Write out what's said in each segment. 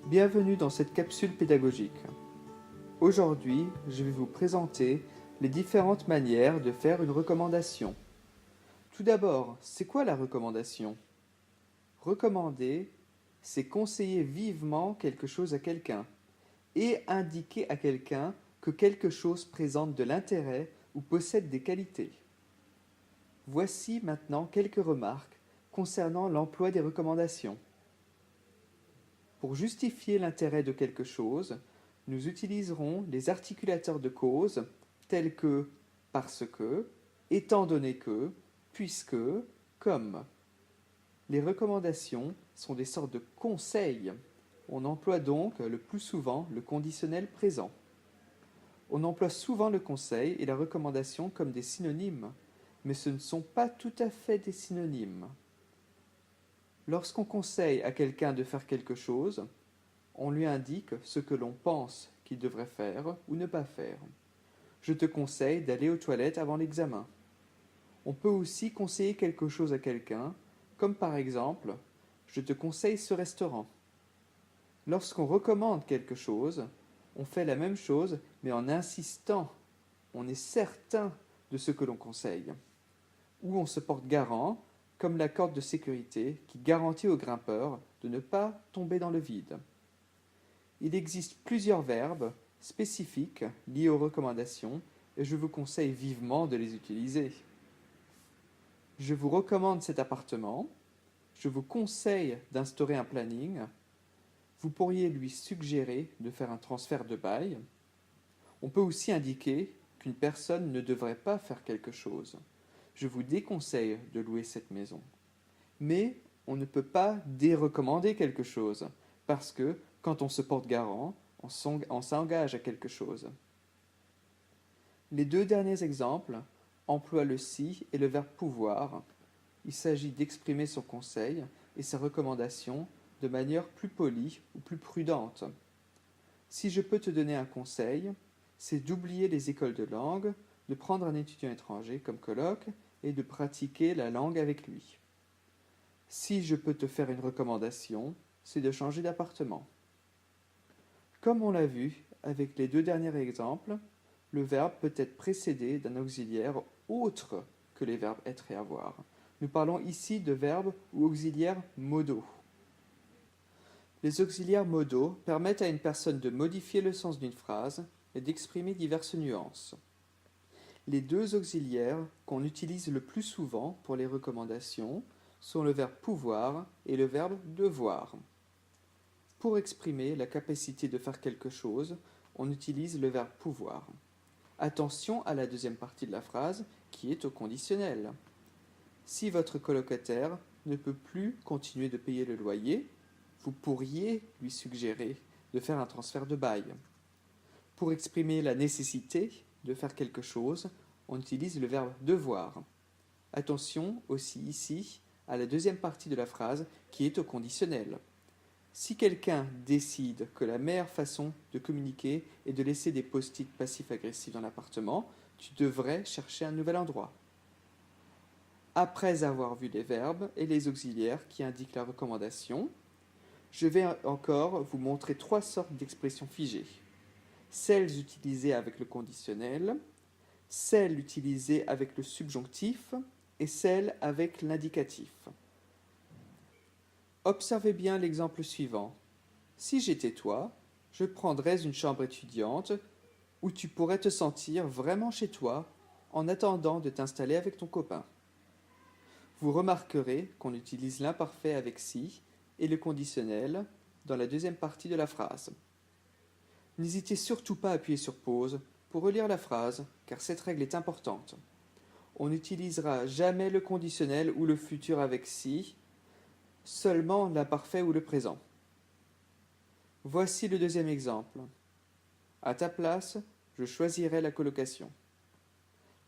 Bienvenue dans cette capsule pédagogique. Aujourd'hui, je vais vous présenter les différentes manières de faire une recommandation. Tout d'abord, c'est quoi la recommandation? Recommander, c'est conseiller vivement quelque chose à quelqu'un et indiquer à quelqu'un que quelque chose présente de l'intérêt ou possède des qualités. Voici maintenant quelques remarques concernant l'emploi des recommandations. Pour justifier l'intérêt de quelque chose, nous utiliserons les articulateurs de cause tels que parce que, étant donné que, puisque, comme. Les recommandations sont des sortes de conseils. On emploie donc le plus souvent le conditionnel présent. On emploie souvent le conseil et la recommandation comme des synonymes, mais ce ne sont pas tout à fait des synonymes. Lorsqu'on conseille à quelqu'un de faire quelque chose, on lui indique ce que l'on pense qu'il devrait faire ou ne pas faire. Je te conseille d'aller aux toilettes avant l'examen. On peut aussi conseiller quelque chose à quelqu'un, comme par exemple, je te conseille ce restaurant. Lorsqu'on recommande quelque chose, on fait la même chose, mais en insistant. On est certain de ce que l'on conseille. Ou on se porte garant, comme la corde de sécurité qui garantit aux grimpeurs de ne pas tomber dans le vide. Il existe plusieurs verbes spécifiques liés aux recommandations et je vous conseille vivement de les utiliser. Je vous recommande cet appartement. Je vous conseille d'instaurer un planning. Vous pourriez lui suggérer de faire un transfert de bail. On peut aussi indiquer qu'une personne ne devrait pas faire quelque chose. Je vous déconseille de louer cette maison. Mais on ne peut pas dérecommander quelque chose, parce que quand on se porte garant, on s'engage à quelque chose. Les deux derniers exemples emploient le si et le verbe pouvoir. Il s'agit d'exprimer son conseil et sa recommandation de manière plus polie ou plus prudente. Si je peux te donner un conseil, c'est d'oublier les écoles de langue, de prendre un étudiant étranger comme colloque et de pratiquer la langue avec lui. Si je peux te faire une recommandation, c'est de changer d'appartement. Comme on l'a vu avec les deux derniers exemples, le verbe peut être précédé d'un auxiliaire autre que les verbes être et avoir. Nous parlons ici de verbes ou auxiliaires modaux. Les auxiliaires modaux permettent à une personne de modifier le sens d'une phrase et d'exprimer diverses nuances. Les deux auxiliaires qu'on utilise le plus souvent pour les recommandations sont le verbe pouvoir et le verbe devoir. Pour exprimer la capacité de faire quelque chose, on utilise le verbe pouvoir. Attention à la deuxième partie de la phrase qui est au conditionnel. Si votre colocataire ne peut plus continuer de payer le loyer, vous pourriez lui suggérer de faire un transfert de bail. Pour exprimer la nécessité de faire quelque chose, on utilise le verbe devoir. Attention aussi ici à la deuxième partie de la phrase qui est au conditionnel. Si quelqu'un décide que la meilleure façon de communiquer est de laisser des post-it passifs-agressifs dans l'appartement, tu devrais chercher un nouvel endroit. Après avoir vu les verbes et les auxiliaires qui indiquent la recommandation, je vais encore vous montrer trois sortes d'expressions figées. Celles utilisées avec le conditionnel, celles utilisées avec le subjonctif et celles avec l'indicatif. Observez bien l'exemple suivant. Si j'étais toi, je prendrais une chambre étudiante où tu pourrais te sentir vraiment chez toi en attendant de t'installer avec ton copain. Vous remarquerez qu'on utilise l'imparfait avec si et le conditionnel dans la deuxième partie de la phrase. N'hésitez surtout pas à appuyer sur pause pour relire la phrase, car cette règle est importante. On n'utilisera jamais le conditionnel ou le futur avec si, seulement l'imparfait ou le présent. Voici le deuxième exemple. À ta place, je choisirais la colocation.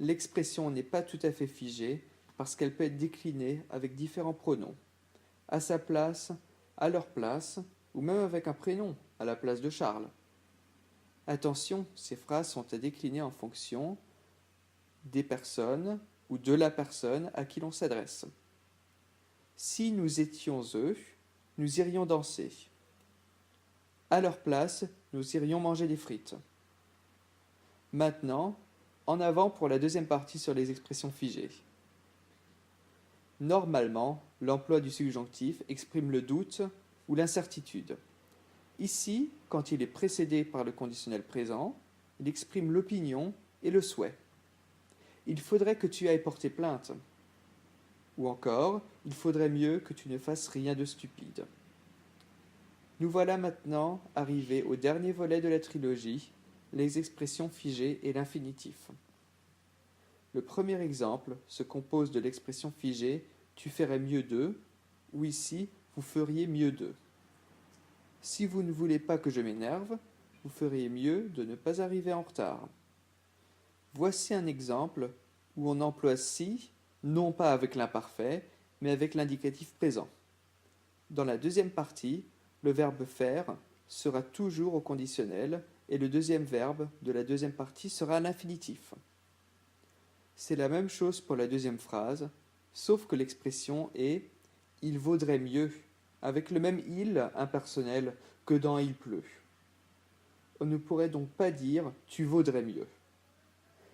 L'expression n'est pas tout à fait figée parce qu'elle peut être déclinée avec différents pronoms. À sa place, à leur place, ou même avec un prénom, à la place de Charles. Attention, ces phrases sont à décliner en fonction des personnes ou de la personne à qui l'on s'adresse. Si nous étions eux, nous irions danser. À leur place, nous irions manger des frites. Maintenant, en avant pour la deuxième partie sur les expressions figées. Normalement, l'emploi du subjonctif exprime le doute ou l'incertitude. Ici, quand il est précédé par le conditionnel présent, il exprime l'opinion et le souhait. Il faudrait que tu ailles porter plainte. Ou encore, il faudrait mieux que tu ne fasses rien de stupide. Nous voilà maintenant arrivés au dernier volet de la trilogie, les expressions figées et l'infinitif. Le premier exemple se compose de l'expression figée « tu ferais mieux de » ou ici « vous feriez mieux de ». Si vous ne voulez pas que je m'énerve, vous feriez mieux de ne pas arriver en retard. Voici un exemple où on emploie si, non pas avec l'imparfait, mais avec l'indicatif présent. Dans la deuxième partie, le verbe faire sera toujours au conditionnel et le deuxième verbe de la deuxième partie sera l'infinitif. C'est la même chose pour la deuxième phrase, sauf que l'expression est « il vaudrait mieux » avec le même « il » impersonnel que dans « il pleut ». On ne pourrait donc pas dire « tu vaudrais mieux ».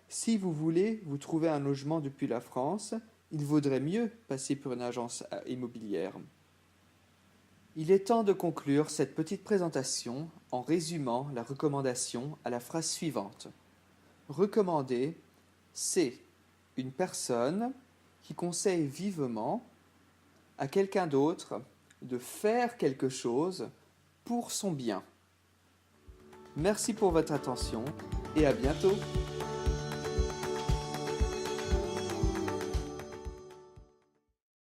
Si vous voulez vous trouver un logement depuis la France, il vaudrait mieux passer par une agence immobilière. Il est temps de conclure cette petite présentation en résumant la recommandation à la phrase suivante. Recommander, c'est une personne qui conseille vivement à quelqu'un d'autre de faire quelque chose pour son bien. Merci pour votre attention et à bientôt.